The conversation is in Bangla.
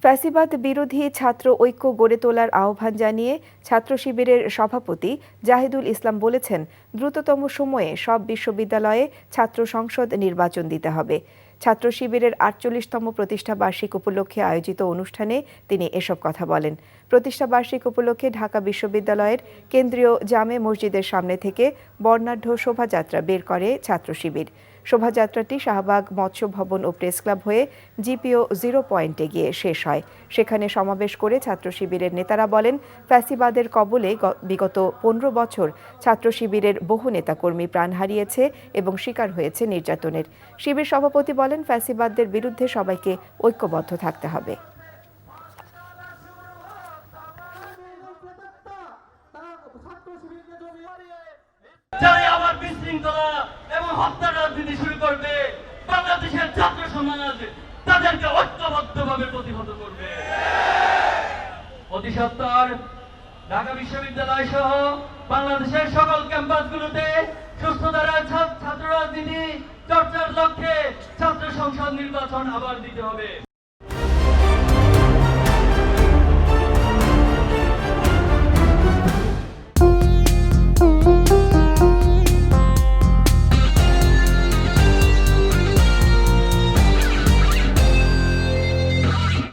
ফ্যাসিবাদ বিরোধী ছাত্র ঐক্য গড়ে তোলার আহ্বান জানিয়ে ছাত্র শিবিরের সভাপতি জাহিদুল ইসলাম বলেছেন, দ্রুততম সময়ে সব বিশ্ববিদ্যালয়ে ছাত্র সংসদ নির্বাচন দিতে হবে। ছাত্র শিবিরের ৪৮তম প্রতিষ্ঠা বার্ষিক উপলক্ষে আয়োজিত অনুষ্ঠানে তিনি এসব কথা বলেন। প্রতিষ্ঠা বার্ষিক উপলক্ষে ঢাকা বিশ্ববিদ্যালয়ের কেন্দ্রীয় জামে মসজিদের সামনে থেকে বর্ণাঢ্য শোভাযাত্রা বের করে ছাত্র শিবির। শোভাযাত্রাটি শাহবাগ মৎস্য ভবন ও প্রেস ক্লাব হয়ে জিপিও 0 পয়েন্টে গিয়ে শেষ হয়। সেখানে সমাবেশ করে ছাত্র শিবিরের নেতারা বলেন, ফ্যাসিবাদের কবলে বিগত ১৫ বছর ছাত্র শিবিরের বহু নেতাকর্মী প্রাণ হারিয়েছে এবং শিকার হয়েছে নির্যাতনের। শিবির সভাপতি বলেন, ফ্যাসিবাদদের বিরুদ্ধে সবাইকে ঐক্যবদ্ধ থাকতে হবে। হত্যার রাজনীতি শুরু করবে, বাংলাদেশের ছাত্র সমাজ তাদেরকে ঐক্যবদ্ধভাবে প্রতিহত করবে। অতি সত্বর ঢাকা বিশ্ববিদ্যালয় সহ বাংলাদেশের সকল ক্যাম্পাসগুলোতে সুস্থ ধারার ছাত্র রাজনীতি চর্চার লক্ষ্যে ছাত্র সংসদ নির্বাচন আবার দিতে হবে।